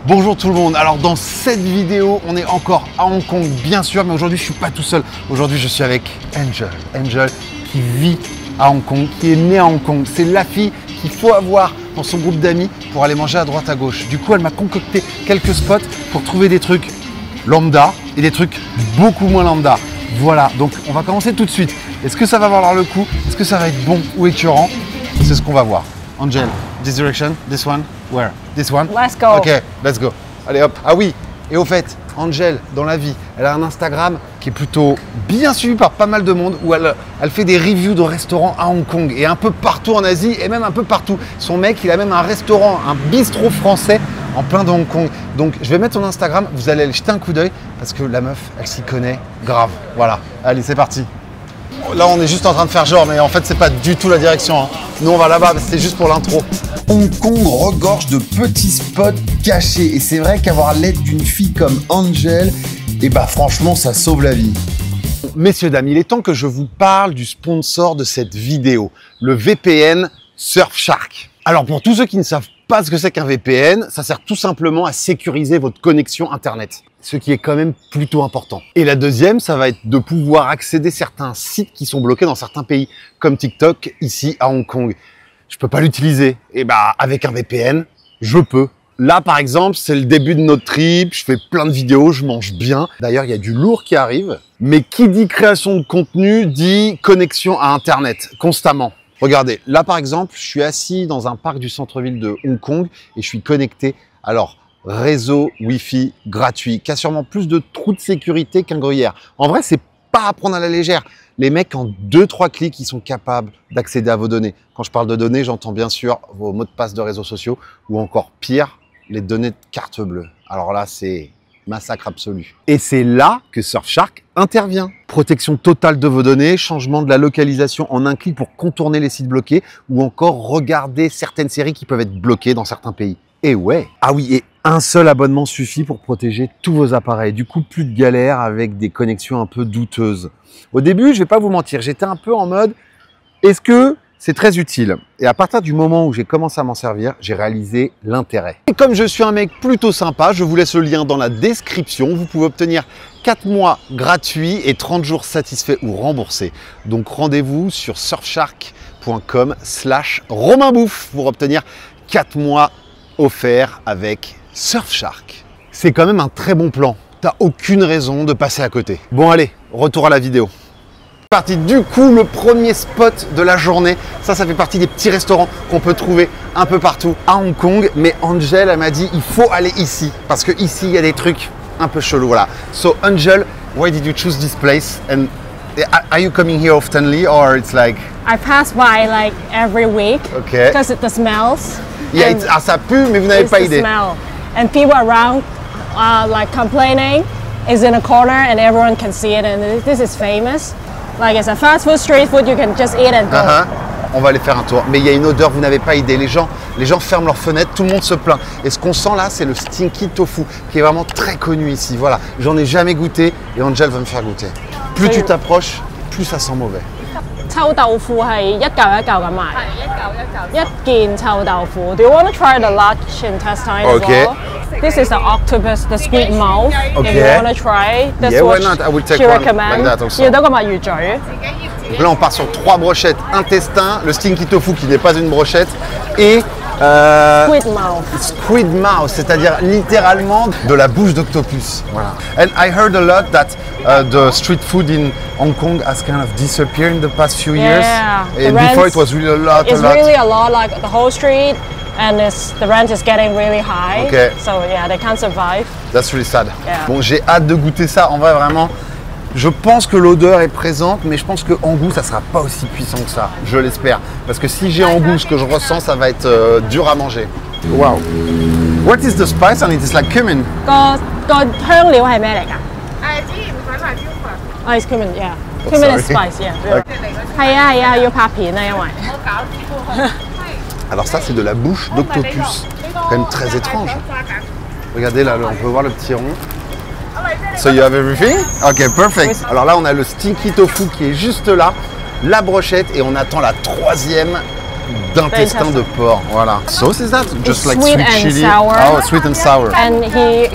Bonjour tout le monde, alors dans cette vidéo, on est encore à Hong Kong bien sûr, mais aujourd'hui je suis pas tout seul. Aujourd'hui je suis avec Angel. Angel qui vit à Hong Kong, qui est née à Hong Kong. C'est la fille qu'il faut avoir dans son groupe d'amis pour aller manger à droite à gauche. Du coup elle m'a concocté quelques spots pour trouver des trucs lambda et des trucs beaucoup moins lambda. Voilà, donc on va commencer tout de suite. Est-ce que ça va valoir le coup? Est-ce que ça va être bon ou écœurant? C'est ce qu'on va voir. Angel, this direction, this one, where? This one? Let's go. Ok, let's go. Allez hop. Ah oui, et au fait, Angel, dans la vie, elle a un Instagram qui est plutôt bien suivi par pas mal de monde, où elle fait des reviews de restaurants à Hong Kong et un peu partout en Asie et même un peu partout. Son mec, il a même un restaurant, un bistrot français en plein de Hong Kong. Donc je vais mettre son Instagram, vous allez aller jeter un coup d'œil parce que la meuf, elle s'y connaît grave. Voilà, allez, c'est parti. Là, on est juste en train de faire genre, mais en fait, c'est pas du tout la direction. Hein. Nous, on va là-bas, c'est juste pour l'intro. Hong Kong regorge de petits spots cachés. Et c'est vrai qu'avoir l'aide d'une fille comme Angel, eh bah franchement, ça sauve la vie. Messieurs, dames, il est temps que je vous parle du sponsor de cette vidéo, le VPN Surfshark. Alors, pour tous ceux qui ne savent pas ce que c'est qu'un VPN, ça sert tout simplement à sécuriser votre connexion Internet, ce qui est quand même plutôt important. Et la deuxième, ça va être de pouvoir accéder à certains sites qui sont bloqués dans certains pays, comme TikTok ici à Hong Kong. Je peux pas l'utiliser. Et bah, avec un VPN, je peux. Là, par exemple, c'est le début de notre trip, je fais plein de vidéos, je mange bien. D'ailleurs, il y a du lourd qui arrive. Mais qui dit création de contenu, dit connexion à Internet, constamment. Regardez, là par exemple, je suis assis dans un parc du centre-ville de Hong Kong et je suis connecté. Alors, réseau Wi-Fi gratuit, qui a sûrement plus de trous de sécurité qu'un gruyère. En vrai, c'est pas à prendre à la légère. Les mecs, en 2-3 clics, ils sont capables d'accéder à vos données. Quand je parle de données, j'entends bien sûr vos mots de passe de réseaux sociaux ou encore pire, les données de carte bleue. Alors là, c'est massacre absolu. Et c'est là que Surfshark intervient. Protection totale de vos données, changement de la localisation en un clic pour contourner les sites bloqués ou encore regarder certaines séries qui peuvent être bloquées dans certains pays. Et ouais. Ah oui, et un seul abonnement suffit pour protéger tous vos appareils. Du coup, plus de galère avec des connexions un peu douteuses. Au début, je vais pas vous mentir, j'étais un peu en mode, est-ce que c'est très utile? Et à partir du moment où j'ai commencé à m'en servir, j'ai réalisé l'intérêt. Et comme je suis un mec plutôt sympa, je vous laisse le lien dans la description. Vous pouvez obtenir 4 mois gratuits et 30 jours satisfaits ou remboursés. Donc rendez-vous sur surfshark.com/romainbouffe pour obtenir 4 mois offerts avec Surfshark. C'est quand même un très bon plan. T'as aucune raison de passer à côté. Bon allez, retour à la vidéo. Parti. Du coup, le premier spot de la journée, ça fait partie des petits restaurants qu'on peut trouver un peu partout à Hong Kong. Mais Angel, elle m'a dit, il faut aller ici parce que ici, il y a des trucs un peu chelous. Voilà. So Angel, why did you choose this place? And are you coming here oftenly or it's like? I pass by like every week. Okay. Because it smells. Yeah, ça pue, mais vous n'avez pas idée. Smell. And people around like complaining. It's in a corner and everyone can see it. And this is famous. Like it's a fast food, street food, you can just eat and go. On va aller faire un tour. Mais il y a une odeur, vous n'avez pas idée. Les gens ferment leurs fenêtres, tout le monde se plaint. Et ce qu'on sent là, c'est le stinky tofu, qui est vraiment très connu ici. Voilà, j'en ai jamais goûté et Angel va me faire goûter. Plus tu t'approches, plus ça sent mauvais. 臭豆腐係一嚿一嚿咁賣，一件臭豆腐。Do you want to try the large intestine as well? This is the octopus, the squid mouth. If you want to try, that's what she recommends. 要到個墨魚嘴。Donc là, on part sur 3 brochettes intestin, le stinky tofu qui n'est pas une brochette et squid mouth, c'est-à-dire littéralement de la bouche d'octopus. Voilà. And I heard a lot that the street food in Hong Kong has kind of disappeared in the past few years. And before it was really a lot. It's really a lot, like the whole street, and the rent is getting really high. Okay. So yeah, they can't survive. That's really sad. Yeah. Bon, j'ai hâte de goûter ça. En vrai, vraiment. Je pense que l'odeur est présente, mais je pense qu'en goût, ça sera pas aussi puissant que ça. Je l'espère. Parce que si j'ai en goût ce que je ressens, ça va être dur à manger. Wow. What is the spice on it? It's like cumin. 個香料係咩嚟㗎？It's cumin, yeah. Cumin is spice, yeah. 係啊，要拍片啊，因為。Alors ça, c'est de la bouche d'octopus. Quand même très étrange. Regardez là, on peut voir le petit rond. So you have everything? Ok, perfect. Alors là, on a le stinky tofu qui est juste là, la brochette et on attend la troisième d'intestin de porc. Voilà. Sauce is that? Just like sweet sweet and chili? sour. Oh, sweet and sour. And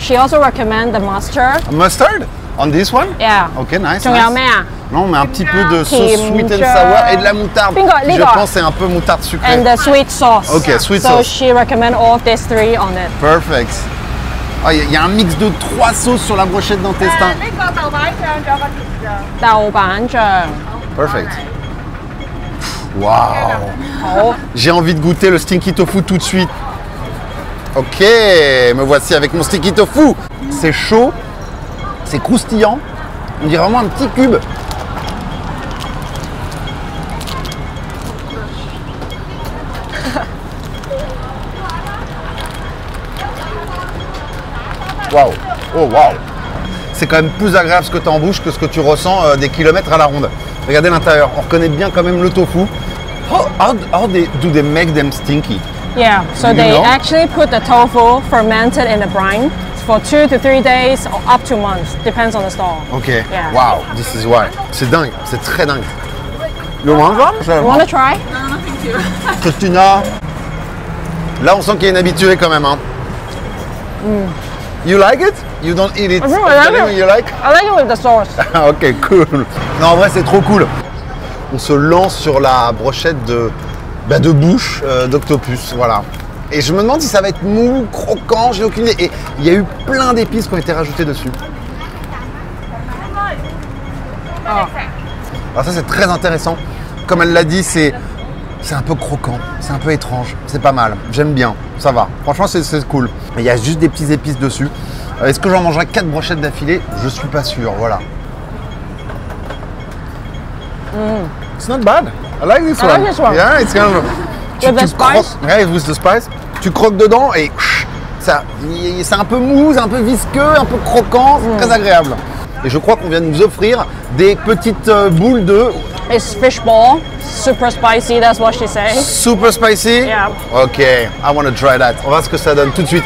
she also recommend the mustard. Mustard? On this one? Yeah. Ok, nice. 仲有咩啊 Non, mais un petit peu de sauce Kimchi. sweet and sour et de la moutarde. Bingo, Je ligo. pense que c'est un peu moutarde sucrée. And the sweet sauce. Okay, sweet so sauce. she recommend all of these three on it. Perfect. Ah, il y a un mix de 3 sauces sur la brochette d'intestin. 呢個豆瓣醬仲有個甜醬。豆瓣醬 Perfect. Waouh. 好 J'ai envie de goûter le stinky tofu tout de suite. Ok, me voici avec mon stinky tofu. C'est chaud, c'est croustillant. On dirait vraiment un petit cube. Waouh. Oh waouh. C'est quand même plus agréable ce que tu as en bouche que ce que tu ressens des kilomètres à la ronde. Regardez l'intérieur, on reconnaît bien quand même le tofu. How do they make them stinky? Yeah, so You they know? actually put the tofu fermented in the brine for 2 to 3 days or up to months, depends on the stall. Ok, Yeah. wow, this is why. C'est dingue, c'est très dingue. Le mange You want to try? Christina, là on sent qu'il y a une habituée quand même. Hein. You like it? You don't eat it. I really like Tell me it. you like? I like it with the sauce. Ok, cool. Non, en vrai c'est trop cool. On se lance sur la brochette de bouche d'octopus, voilà. Et je me demande si ça va être mou, croquant, j'ai aucune idée. Et il y a eu plein d'épices qui ont été rajoutées dessus. Alors ça c'est très intéressant. Comme elle l'a dit, c'est un peu croquant, c'est un peu étrange, c'est pas mal, j'aime bien, ça va. Franchement c'est cool. Il y a juste des petits épices dessus. Est-ce que j'en mangerai 4 brochettes d'affilée? Je suis pas sûr, voilà. It's not bad. I like this I one. like this one. Yeah, it's kind of... With the spice? Ouais, with the spice. Tu croques dedans et ça, c'est un peu mou, c'est un peu visqueux, un peu croquant, c'est très agréable. Et je crois qu'on vient de nous offrir des petites boules de It's fishball, super spicy, that's what she says. super spicy. Yeah. Ok, I want to try that. On va voir ce que ça donne tout de suite.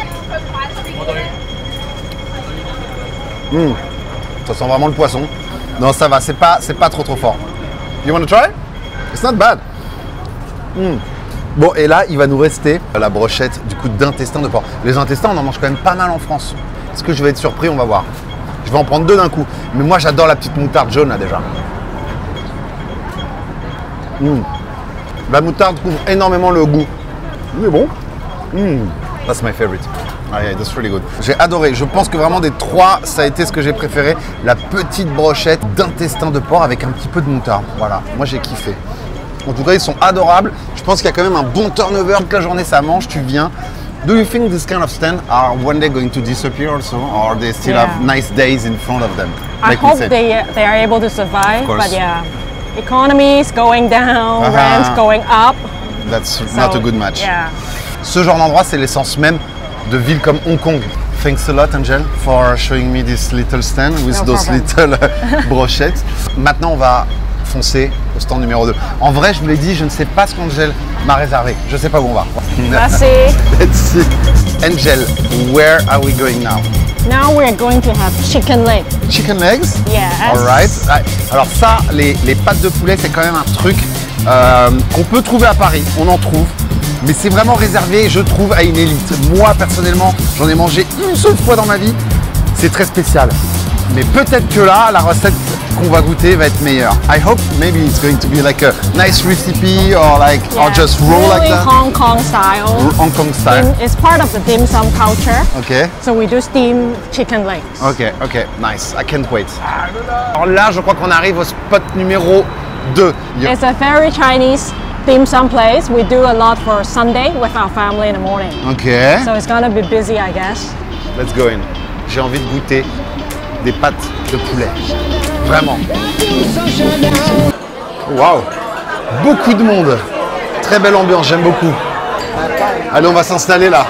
Ça sent vraiment le poisson. Non, ça va, c'est pas trop fort. You want to try? It's not bad. Bon, et là, il va nous rester la brochette du coup d'intestin de porc. Les intestins, on en mange quand même pas mal en France. Est-ce que je vais être surpris? On va voir. Je vais en prendre 2 d'un coup. Mais moi, j'adore la petite moutarde jaune là déjà. La moutarde couvre énormément le goût. Mais bon. That's my favorite. Ah yeah, that's really good. J'ai adoré. Je pense que vraiment des 3, ça a été ce que j'ai préféré. La petite brochette d'intestin de porc avec un petit peu de moutarde. Voilà, moi j'ai kiffé. En tout cas, ils sont adorables. Je pense qu'il y a quand même un bon turnover. Toute la journée, ça mange, tu viens. Do you think this kind of stand are one day going to disappear also? Or they still have nice days in front of them? I like we hope said? they are able to survive, Of course. but yeah, economy is going down, rent's going up. That's So, not a good match. Yeah. Ce genre d'endroit, c'est l'essence même de villes comme Hong Kong. Thanks a lot, Angel, for showing me this little stand with No those problem. little brochettes. Maintenant, on va foncer au stand numéro 2. En vrai, je vous l'ai dit, je ne sais pas ce qu'Angel m'a réservé. Je ne sais pas où on va. Merci. Let's see. Angel, where are we going now? Now we are going to have chicken leg. Chicken legs? Yes. All right. Alors ça, les pâtes de poulet, c'est quand même un truc qu'on peut trouver à Paris. On en trouve. Mais c'est vraiment réservé, je trouve, à une élite. Moi, personnellement, j'en ai mangé une seule fois dans ma vie. C'est très spécial. Mais peut-être que là, la recette qu'on va goûter va être meilleure. I hope maybe it's going to be like a nice recipe or like or just raw really like that. Hong Kong style. Hong Kong style. It's part of the dim sum culture. Ok. So we do steam chicken legs. Ok, ok, nice. I can't wait. Alors là, je crois qu'on arrive au spot numéro 2. It's a very Chinese dim sum place. We do a lot for Sunday with our family in the morning. Ok. So it's gonna be busy, I guess. Let's go in. J'ai envie de goûter des pâtes de poulet. Vraiment. Waouh. Beaucoup de monde. Très belle ambiance, j'aime beaucoup. Allez, on va s'installer là.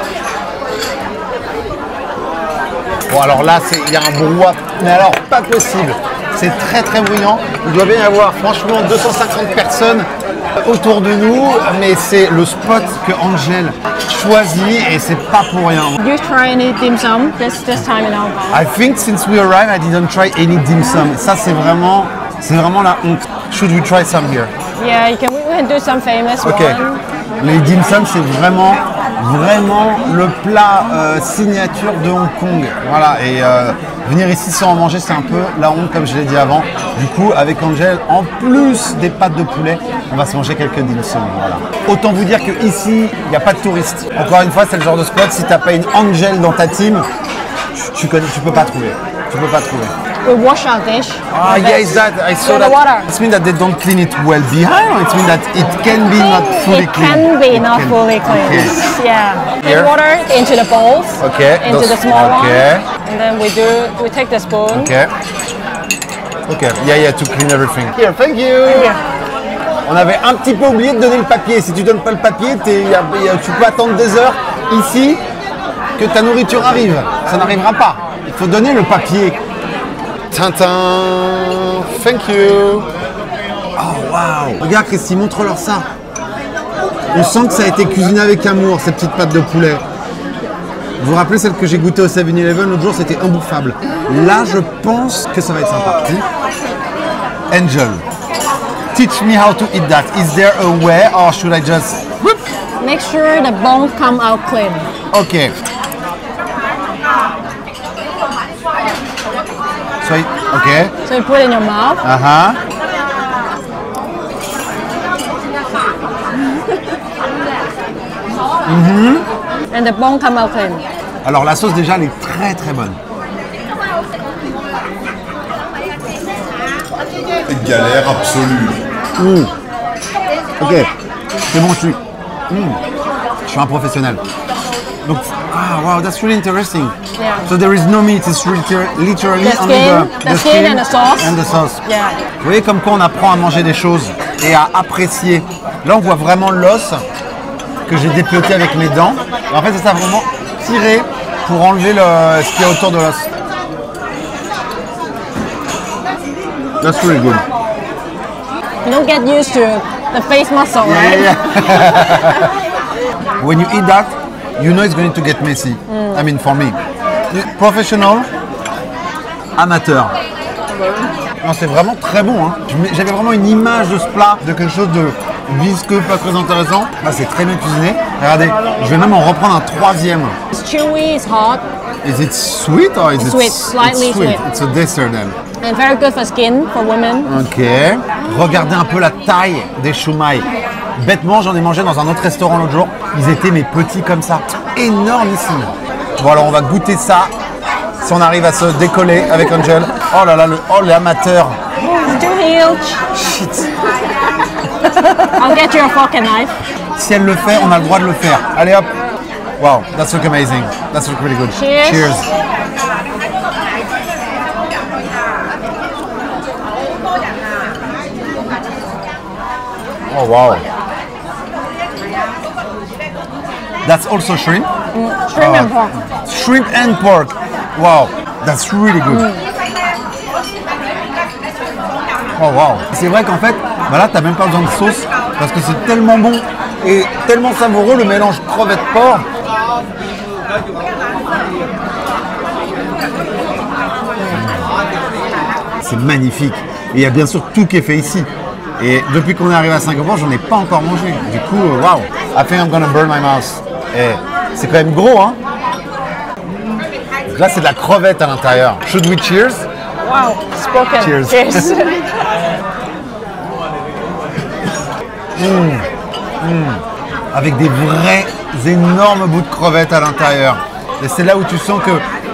Bon, alors là, il y a un brouhaha, mais alors pas possible. C'est très très bruyant. Il doit bien y avoir franchement 250 personnes autour de nous, mais c'est le spot que Angel choisit et c'est pas pour rien. Did you try any dim sum this time in Hong Kong? I think since we arrived, I didn't try any dim sum. Ça, c'est vraiment la honte. Should we try some here? Yeah, we can do some famous Okay. one. Les dim sum, c'est vraiment le plat signature de Hong Kong. Voilà, et venir ici sans en manger, c'est un peu la honte, comme je l'ai dit avant. Du coup, avec Angel, en plus des pâtes de poulet, on va se manger quelques dim sum. Voilà. Autant vous dire qu'ici, il n'y a pas de touristes. Encore une fois, c'est le genre de spot, si tu n'as pas une Angel dans ta team, tu peux pas trouver. Tu peux pas trouver. We wash our dish. Ah, yeah, is that? I saw that. It means that they don't clean it well behind, or it means that it can be not fully clean? It can be not fully clean. Okay. Yeah. Here? Take water into the bowls. Okay. Into the small one. Okay. And then we take the spoon. Okay. Okay. Yeah, to clean everything. Here, thank you. On avait un petit peu oublié de donner le papier. Si tu donnes pas le papier, tu peux attendre des heures ici que ta nourriture arrive. Ça n'arrivera pas. Il faut donner le papier. Tintin, thank you. Oh wow. Regarde Christy, montre-leur ça. On sent que ça a été cuisiné avec amour, ces petites pâtes de poulet. Vous vous rappelez celle que j'ai goûtée au 7-Eleven l'autre jour, c'était imbouffable. Là, je pense que ça va être sympa. Angel, teach me how to eat that. Is there a way or should I just... Whoop. Make sure the bones come out clean. Okay. So, okay. So you put it in your mouth. And the bone come out clean. Alors la sauce déjà elle est très très bonne. Galère absolue. Ok, c'est bon, je suis un professionnel. Donc, wow, that's really interesting. Yeah. So there is no meat, it's literally The only skin and the sauce. And the sauce. Yeah. Vous voyez comme quoi on apprend à manger des choses et à apprécier. Là on voit vraiment l'os que j'ai dépeauté avec mes dents. Et en fait c'est ça, vraiment tiré pour enlever ce qu'il y a autour de l'os. That's really good. You don't get used to the face muscle, right? Yeah. When you eat that, you know it's going to get messy. I mean, for me. Professional, amateur. Non, c'est vraiment très bon. Hein. J'avais vraiment une image de ce plat, de quelque chose de visqueux, pas très intéressant. Là, c'est très bien cuisiné. Regardez, je vais même en reprendre un troisième. It's chewy, it's hot. Is it sweet or is it sweet? Slightly sweet. It's a dessert then. And very good for skin, for women. Ok. Regardez un peu la taille des shumai. Bêtement, j'en ai mangé dans un autre restaurant l'autre jour. Ils étaient mais petits comme ça. Énormissimes. Bon alors on va goûter ça. Si on arrive à se décoller avec Angel. Oh là là, l'amateur. It's too huge. Shit. I'll get you a fork and knife. Si elle le fait, on a le droit de le faire. Allez hop. Wow, that's look amazing. That's look really good. Cheers. Cheers. Oh wow. That's also shrimp? Shrimp and pork. Shrimp and pork. Wow, that's really good. Oh wow. C'est vrai qu'en fait, voilà, t'as même pas besoin de sauce parce que c'est tellement bon et tellement savoureux le mélange crevette-porc. C'est magnifique. Et il y a bien sûr tout qui est fait ici. Et depuis qu'on est arrivé à Singapour, j'en ai pas encore mangé. Du coup, wow. I think I'm gonna burn my mouth. Et c'est quand même gros, hein. Là, c'est de la crevette à l'intérieur. Should we cheers? Wow, spoken. Cheers. Cheers. Avec des vrais énormes bouts de crevettes à l'intérieur. Et c'est là où tu sens que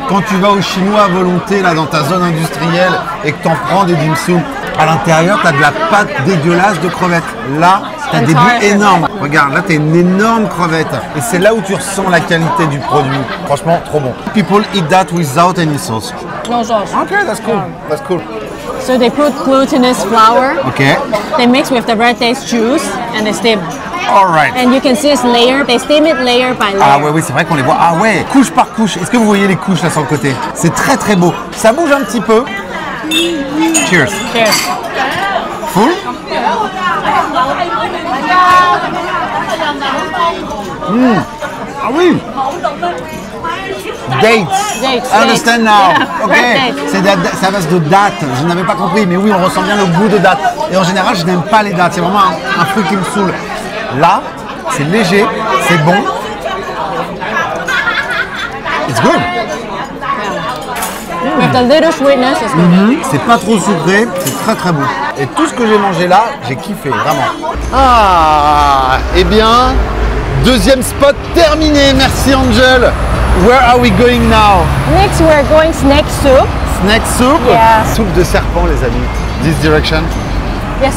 quand tu vas au chinois à volonté, là, dans ta zone industrielle, et que tu en prends des dim sum, à l'intérieur, tu as de la pâte dégueulasse de crevettes. Là, tu as des bouts énormes. Regarde, là, tu as une énorme crevette. Et c'est là où tu ressens la qualité du produit. Franchement, trop bon. People eat that without any sauce. No sauce. Okay, that's cool. That's cool. So they put glutinous flour. Okay. They mix with the red dates juice and they steam. All right. And you can see it's layer. They steam it layer by layer. Ah ouais, oui, c'est vrai qu'on les voit. Ah ouais, couche par couche. Est-ce que vous voyez les couches là sur le côté? C'est très très beau. Ça bouge un petit peu. Cheers. Cheers. Full? Ah oui. Dates. Dates. I understand now. Yeah. Ok. Red dates. C'est à base de dattes. Je n'avais pas compris, mais oui, on ressent bien le goût de dattes. Et en général, je n'aime pas les dattes. C'est vraiment un fruit qui me saoule. Là, c'est léger, c'est bon. It's good. With the little sweetness, it's good. C'est pas trop sucré, c'est très très bon. Et tout ce que j'ai mangé là, j'ai kiffé, vraiment. Ah, eh bien, deuxième spot terminé. Merci Angel. Where are we going now? Next, we're going snake soup. Snake soup? Yeah. Soupe de serpent, les amis. This direction? Yes.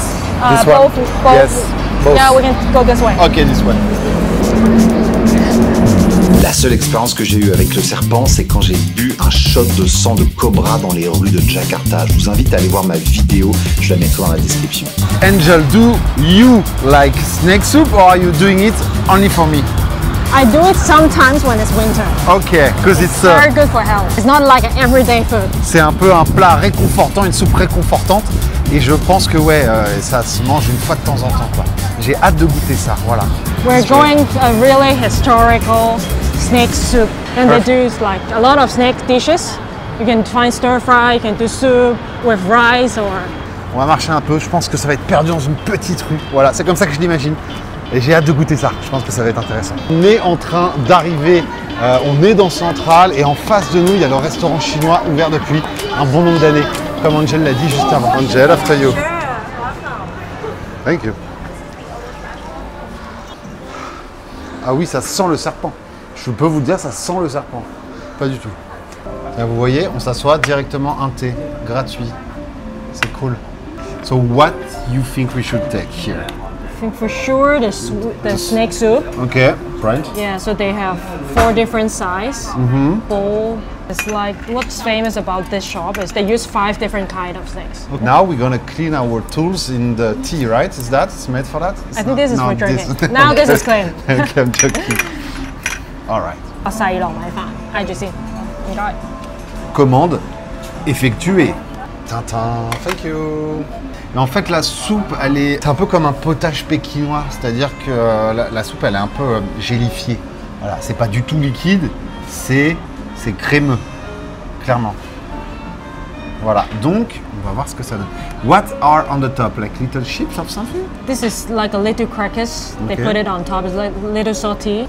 This one? Both. Yes. Both. Yeah, we can go this way. Ok, this way. La seule expérience que j'ai eue avec le serpent, c'est quand j'ai bu un shot de sang de cobra dans les rues de Jakarta. Je vous invite à aller voir ma vidéo, je la mettrai dans la description. Angel, do you like snake soup or are you doing it only for me? I do it sometimes when it's winter. Ok, because it's Very good for health. It's not like an everyday food. c'est un peu un plat réconfortant, une soupe réconfortante. Et je pense que ouais, ça se mange une fois de temps en temps, quoi. J'ai hâte de goûter ça, voilà. We're going to a really historical snake soup. And they do like a lot of snake dishes. You can find stir fry, you can do soup with rice or... On va marcher un peu, je pense que ça va être perdu dans une petite rue. Voilà, c'est comme ça que je l'imagine. Et j'ai hâte de goûter ça, je pense que ça va être intéressant. On est en train d'arriver, on est dans Central et en face de nous, il y a le restaurant chinois ouvert depuis un bon nombre d'années, comme Angel l'a dit juste avant. Angel, after you. Thank you. Ah oui, ça sent le serpent. Je peux vous dire, ça sent le serpent. Pas du tout. Là, vous voyez, on s'assoit directement, un thé, gratuit. C'est cool. So what you think we should take here? I think for sure the snake soup. Okay, right. Yeah, so they have 4 different sizes. Bowl. It's like what's famous about this shop is they use 5 different kind of snakes. Now we're gonna clean our tools in the tea, right? Is that? It's made for that? I think this is for drinking. Now this is clean. Okay, I'm joking. All right. 我細落米飯，嗌住先，唔該。 Commande effectuée. Tintin, thank you. Mais en fait, la soupe, c'est un peu comme un potage pékinois, c'est-à-dire que la soupe, elle est un peu gélifiée. Voilà, c'est pas du tout liquide, c'est crémeux, clairement. Voilà, donc, on va voir ce que ça donne. What are on the top, like little chips or something? This is like a little crackers. They Okay. put it on top. It's like little salty.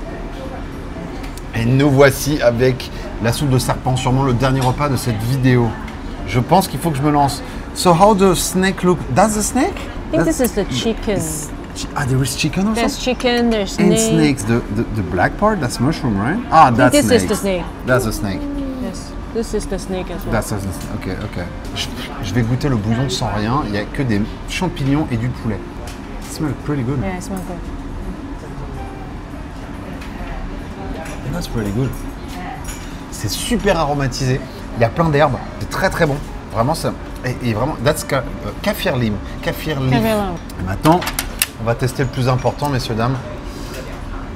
Et nous voici avec la soupe de serpent, sûrement le dernier repas de cette vidéo. Je pense qu'il faut que je me lance. So how the snake look? That's the snake? I think this is the chicken. Ah, there is chicken also? There's chicken, there's And snake. snakes, the black part, that's mushroom, right? Ah, that's this snake. is the snake. That's the snake. Yes, this is the snake as well. That's the snake. Ok, ok. Je vais goûter le bouillon sans rien. Il n'y a que des champignons et du poulet. It smells pretty good. Yeah, it smells good. That's pretty good. C'est super aromatisé. Il y a plein d'herbes. C'est très très bon. Vraiment ça. Et vraiment, that's kaffir lim. Kaffir leaf. Kaffir lim. Et maintenant, on va tester le plus important, messieurs dames,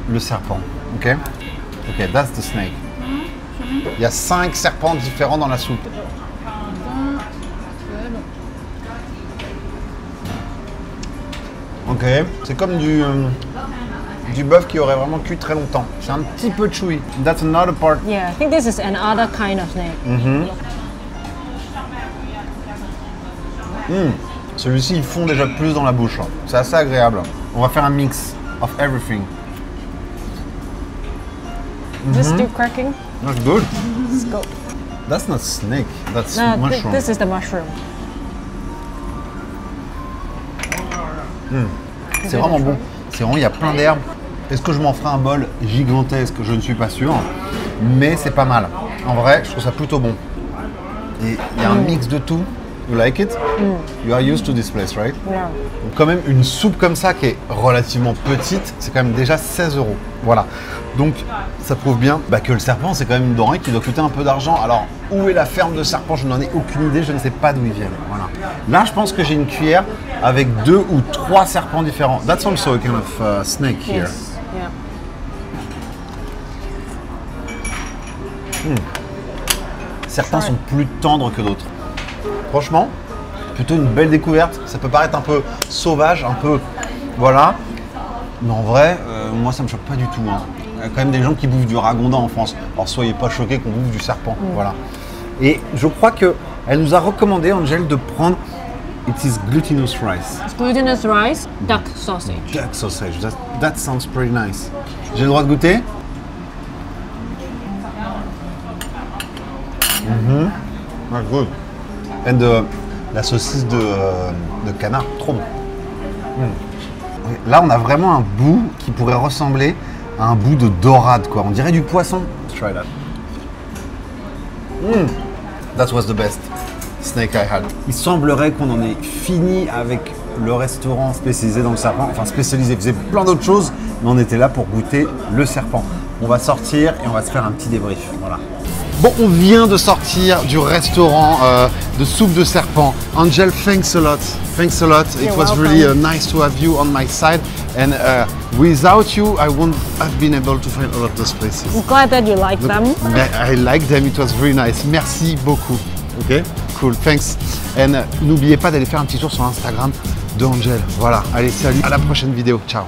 le serpent. Ok. Ok, that's the snake. Il y a 5 serpents différents dans la soupe. Ok. C'est comme du bœuf qui aurait vraiment cuit très longtemps. C'est un petit peu chewy. That's another part. Yeah, I think this is another kind of snake. Celui-ci, il fond déjà plus dans la bouche. C'est assez agréable. On va faire un mix of everything. Is this still cracking? That's good. Let's go. That's not snake. That's No, mushroom. this is the mushroom. C'est vraiment bon. C'est vraiment, il y a plein d'herbes. Est-ce que je m'en ferai un bol gigantesque? Je ne suis pas sûr. Mais c'est pas mal. En vrai, je trouve ça plutôt bon. Et il y a un mix de tout. You like it? You are used to this place, right? Yeah. Donc quand même, une soupe comme ça qui est relativement petite, c'est quand même déjà 16 €. Voilà. Donc ça prouve bien que le serpent, c'est quand même une denrée qui doit coûter un peu d'argent. Alors, où est la ferme de serpent? Je n'en ai aucune idée, je ne sais pas d'où ils viennent. Voilà. Là, je pense que j'ai une cuillère avec 2 ou 3 serpents différents. That's also a kind of snake here. Yes. Yeah. Certains sont plus tendres que d'autres. Franchement, plutôt une belle découverte. Ça peut paraître un peu sauvage, un peu... Voilà. Mais en vrai, moi, ça me choque pas du tout. Hein. Il y a quand même des gens qui bouffent du ragondin en France. Alors, soyez pas choqués qu'on bouffe du serpent. Voilà. Et je crois qu'elle nous a recommandé, Angel, de prendre It is glutinous rice. It's glutinous rice, duck sausage. Duck sausage. That sounds pretty nice. J'ai le droit de goûter? Ah, good. And la saucisse de canard, trop bon. Là, on a vraiment un bout qui pourrait ressembler à un bout de dorade, quoi. On dirait du poisson. Let's try that. That was the best snake I had. Il semblerait qu'on en ait fini avec le restaurant spécialisé dans le serpent. Enfin, spécialisé, il faisait plein d'autres choses, mais on était là pour goûter le serpent. On va sortir et on va se faire un petit débrief. Voilà. Bon, on vient de sortir du restaurant de soupe de serpent. Angel, thanks a lot. Thanks a lot. It was really nice to have you on my side. And without you, I wouldn't have been able to find all of those places. I'm glad that you like them. I like them. It was very nice. Merci beaucoup. Ok, cool. Thanks. And n'oubliez pas d'aller faire un petit tour sur l'Instagram de Angel. Voilà. Allez, salut. À la prochaine vidéo. Ciao.